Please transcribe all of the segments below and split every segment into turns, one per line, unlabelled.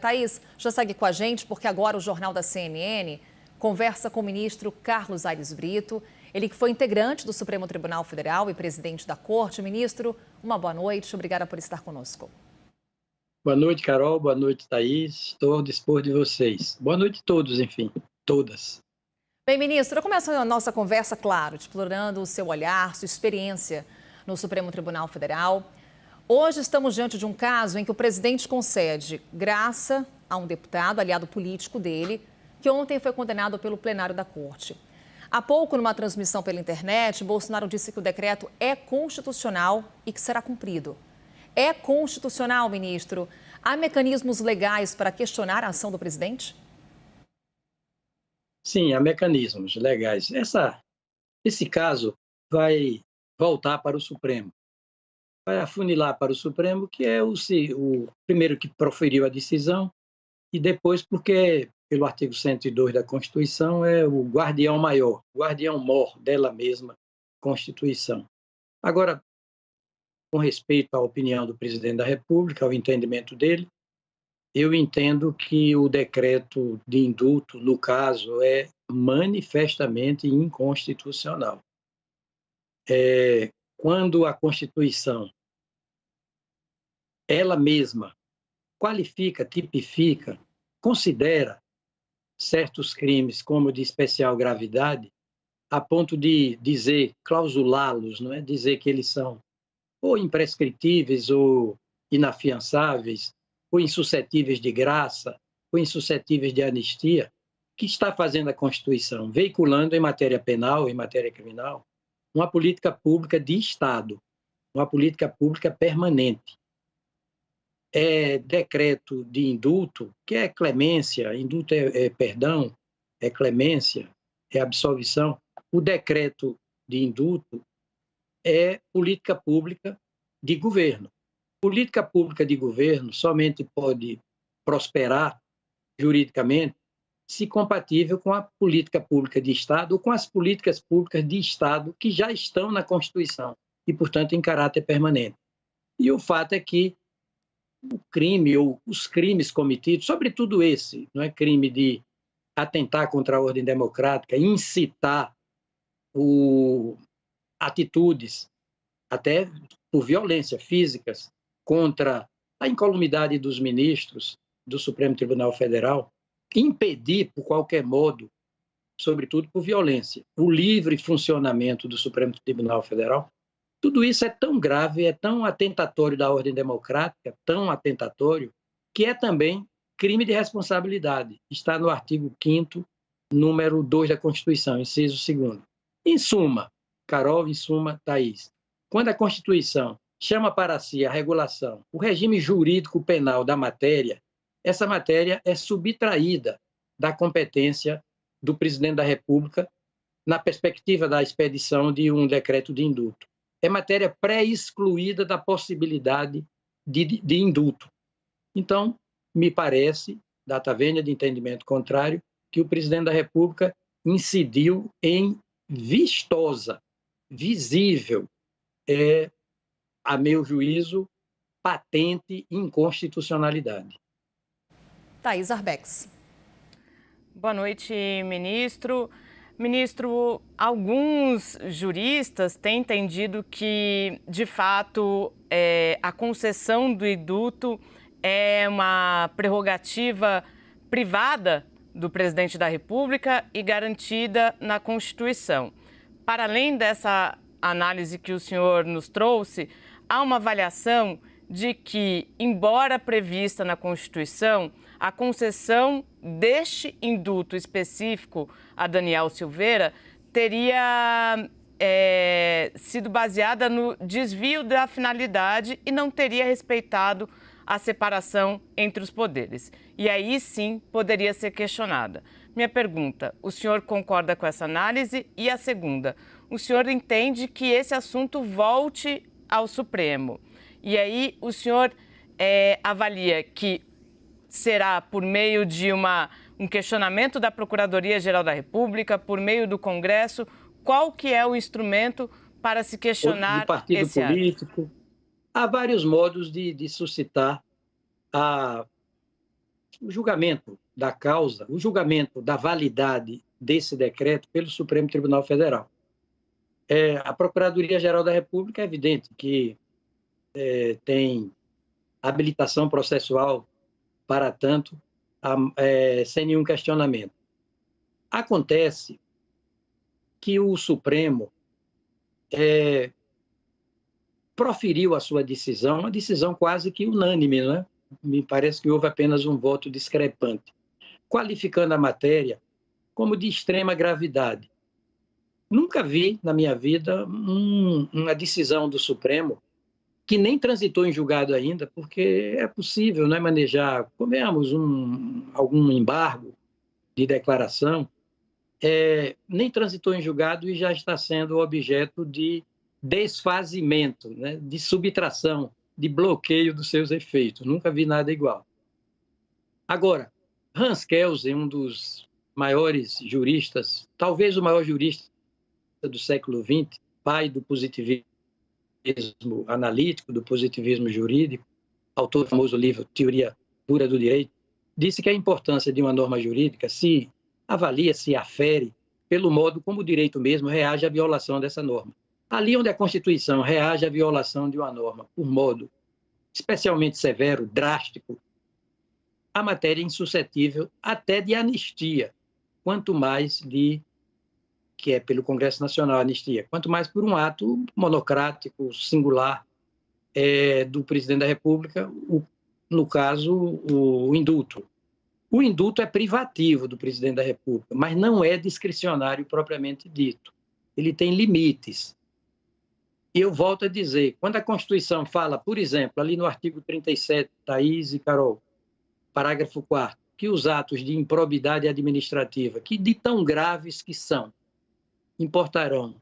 Thaís, já segue com a gente porque agora o Jornal da CNN conversa com o ministro Carlos Aires Brito, ele que foi integrante do Supremo Tribunal Federal e presidente da Corte. Ministro, uma boa noite, obrigada por estar conosco.
Boa noite, Carol. Boa noite, Thaís. Estou ao dispor de vocês. Boa noite a todos, enfim, todas.
Bem, ministro, eu começo a nossa conversa, claro, explorando o seu olhar, sua experiência no Supremo Tribunal Federal. Hoje estamos diante de um caso em que o presidente concede graça a um deputado, aliado político dele, que ontem foi condenado pelo plenário da Corte. Há pouco, numa transmissão pela internet, Bolsonaro disse que o decreto é constitucional e que será cumprido. É constitucional, ministro? Há mecanismos legais para questionar a ação do presidente?
Sim, há mecanismos legais. Esse caso vai voltar para o Supremo. Vai afunilar para o Supremo, que é o primeiro que proferiu a decisão, e depois porque, pelo artigo 102 da Constituição, é o guardião maior, o guardião-mor dela mesma, Constituição. Agora, com respeito à opinião do presidente da República, ao entendimento dele, eu entendo que o decreto de indulto, no caso, é manifestamente inconstitucional. Quando a Constituição, ela mesma, qualifica, tipifica, considera certos crimes como de especial gravidade, a ponto de dizer, clausulá-los, não é? Dizer que eles são ou imprescritíveis ou inafiançáveis, ou insuscetíveis de graça, ou insuscetíveis de anistia, que está fazendo a Constituição? Veiculando em matéria penal, em matéria criminal, uma política pública de Estado, uma política pública permanente. É decreto de indulto, que é clemência, indulto é perdão, é clemência, é absolvição. O decreto de indulto é política pública de governo. Política pública de governo somente pode prosperar juridicamente se compatível com a política pública de Estado ou com as políticas públicas de Estado que já estão na Constituição e, portanto, em caráter permanente. E o fato é que o crime ou os crimes cometidos, sobretudo esse, não é crime de atentar contra a ordem democrática, incitar atitudes, até por violência físicas, contra a incolumidade dos ministros do Supremo Tribunal Federal, impedir, por qualquer modo, sobretudo por violência, o livre funcionamento do Supremo Tribunal Federal. Tudo isso é tão grave, é tão atentatório da ordem democrática, tão atentatório, que é também crime de responsabilidade. Está no artigo 5º, número 2 da Constituição, inciso 2º. Em suma, Carol, em suma, Thaís, quando a Constituição chama para si a regulação, o regime jurídico penal da matéria, essa matéria é subtraída da competência do presidente da República na perspectiva da expedição de um decreto de indulto. É matéria pré-excluída da possibilidade de indulto. Então, me parece, data vênia de entendimento contrário, que o presidente da República incidiu em vistosa, visível, a meu juízo, patente inconstitucionalidade.
Thaís Arbex.
Boa noite, ministro. Ministro, alguns juristas têm entendido que, de fato, a concessão do indulto é uma prerrogativa privada do presidente da República e garantida na Constituição. Para além dessa análise que o senhor nos trouxe, há uma avaliação de que, embora prevista na Constituição, a concessão deste indulto específico a Daniel Silveira teria sido baseada no desvio da finalidade e não teria respeitado a separação entre os poderes. E aí sim poderia ser questionada. Minha pergunta, o senhor concorda com essa análise? E a segunda, o senhor entende que esse assunto volte ao Supremo? E aí o senhor avalia que será por meio de um questionamento da Procuradoria-Geral da República, por meio do Congresso? Qual que é o instrumento para se questionar
do partido
esse
político?
ato?
Há vários modos de suscitar a o julgamento da causa, o julgamento da validade desse decreto pelo Supremo Tribunal Federal. A Procuradoria-Geral da República é evidente que tem habilitação processual para tanto, sem nenhum questionamento. Acontece que o Supremo proferiu a sua decisão, uma decisão quase que unânime, né? Me parece que houve apenas um voto discrepante, qualificando a matéria como de extrema gravidade. Nunca vi, na minha vida, uma decisão do Supremo que nem transitou em julgado ainda, porque é possível, né, manejar, convenhamos, algum embargo de declaração, nem transitou em julgado e já está sendo objeto de desfazimento, né, de subtração, de bloqueio dos seus efeitos. Nunca vi nada igual. Agora, Hans Kelsen, um dos maiores juristas, talvez o maior jurista do século XX, pai do positivismo analítico, do positivismo jurídico, autor do famoso livro Teoria Pura do Direito, disse que a importância de uma norma jurídica se avalia, se afere pelo modo como o direito mesmo reage à violação dessa norma. Ali onde a Constituição reage à violação de uma norma por modo especialmente severo, drástico, a matéria é insuscetível até de anistia, quanto mais que é pelo Congresso Nacional a anistia, quanto mais por um ato monocrático, singular, do presidente da República, no caso, o indulto. O indulto é privativo do presidente da República, mas não é discricionário propriamente dito. Ele tem limites. E eu volto a dizer, quando a Constituição fala, por exemplo, ali no artigo 37, Thaís e Carol, parágrafo 4º, que os atos de improbidade administrativa, que de tão graves que são, importarão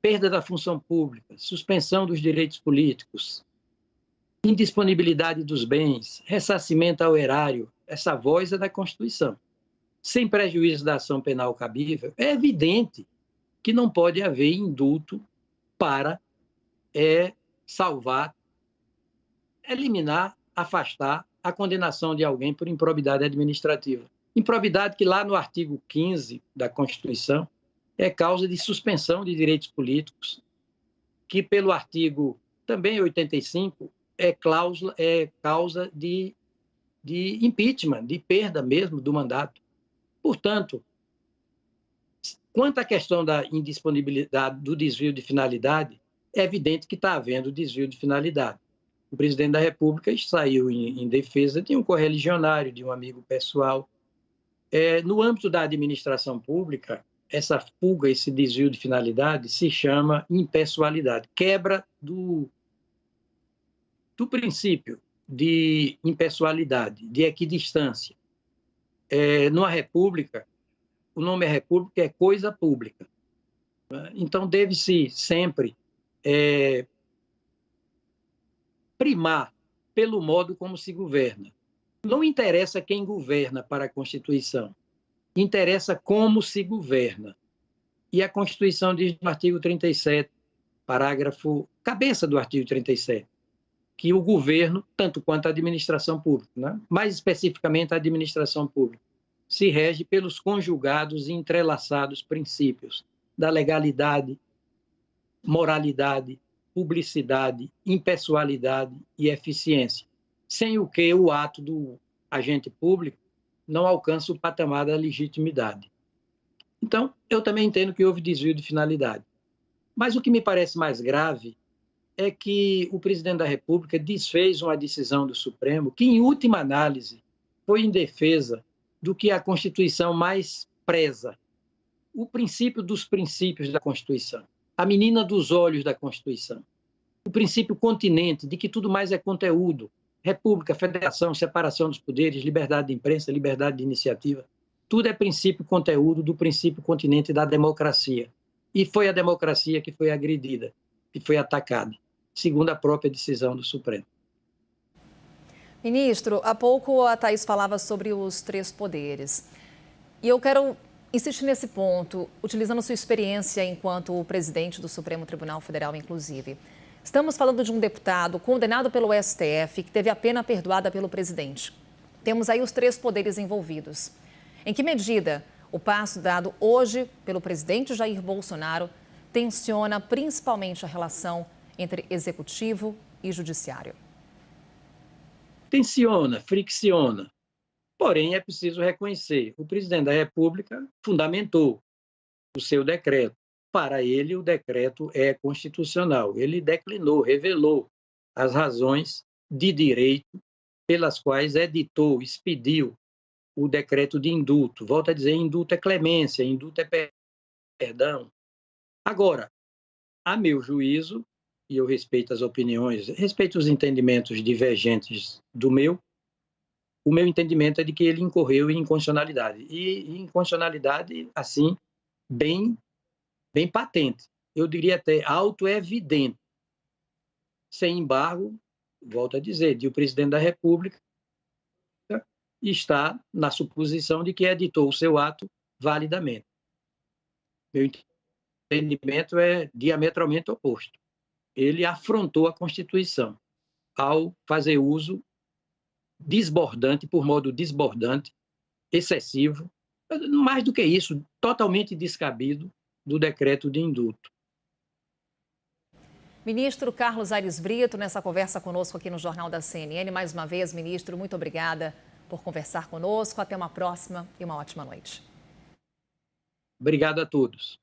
perda da função pública, suspensão dos direitos políticos, indisponibilidade dos bens, ressarcimento ao erário, essa voz é da Constituição. Sem prejuízo da ação penal cabível, é evidente que não pode haver indulto para salvar, eliminar, afastar a condenação de alguém por improbidade administrativa. Improbidade que lá no artigo 15 da Constituição é causa de suspensão de direitos políticos, que pelo artigo também 85 é causa de impeachment, de perda mesmo do mandato. Portanto, quanto à questão da indisponibilidade, do desvio de finalidade, é evidente que está havendo desvio de finalidade. O presidente da República saiu em defesa de um correligionário, de um amigo pessoal. No âmbito da administração pública, essa fuga, esse desvio de finalidade se chama impessoalidade, quebra do princípio de impessoalidade, de equidistância. Numa república, o nome é república, é coisa pública. Então, deve-se sempre primar pelo modo como se governa. Não interessa quem governa para a Constituição, interessa como se governa. E a Constituição diz no artigo 37, cabeça do artigo 37, que o governo, tanto quanto a administração pública, né? Mais especificamente a administração pública, se rege pelos conjugados e entrelaçados princípios da legalidade, moralidade, publicidade, impessoalidade e eficiência, sem o que o ato do agente público não alcança o patamar da legitimidade. Então, eu também entendo que houve desvio de finalidade. Mas o que me parece mais grave é que o presidente da República desfez uma decisão do Supremo que, em última análise, foi em defesa do que a Constituição mais preza, o princípio dos princípios da Constituição, a menina dos olhos da Constituição, o princípio continente de que tudo mais é conteúdo, república, federação, separação dos poderes, liberdade de imprensa, liberdade de iniciativa, tudo é princípio conteúdo do princípio continente da democracia. E foi a democracia que foi agredida, que foi atacada, segundo a própria decisão do Supremo.
Ministro, há pouco a Thaís falava sobre os três poderes. E eu quero insistir nesse ponto, utilizando sua experiência enquanto presidente do Supremo Tribunal Federal, inclusive. Estamos falando de um deputado condenado pelo STF que teve a pena perdoada pelo presidente. Temos aí os três poderes envolvidos. Em que medida o passo dado hoje pelo presidente Jair Bolsonaro tensiona principalmente a relação entre executivo e judiciário?
Tensiona, fricciona. Porém, é preciso reconhecer, o presidente da República fundamentou o seu decreto. Para ele, o decreto é constitucional. Ele declinou, revelou as razões de direito pelas quais editou, expediu o decreto de indulto. Volto a dizer, indulto é clemência, indulto é perdão. Agora, a meu juízo, e eu respeito as opiniões, respeito os entendimentos divergentes do meu, o meu entendimento é de que ele incorreu em inconstitucionalidade. E inconstitucionalidade, assim, bem patente. Eu diria até autoevidente. Sem embargo, volto a dizer, de o presidente da República está na suposição de que editou o seu ato validamente. Meu entendimento é diametralmente oposto. Ele afrontou a Constituição ao fazer uso desbordante, por modo desbordante, excessivo, mais do que isso, totalmente descabido do decreto de indulto.
Ministro Carlos Aires Brito, nessa conversa conosco aqui no Jornal da CNN. Mais uma vez, ministro, muito obrigada por conversar conosco. Até uma próxima e uma ótima noite.
Obrigado a todos.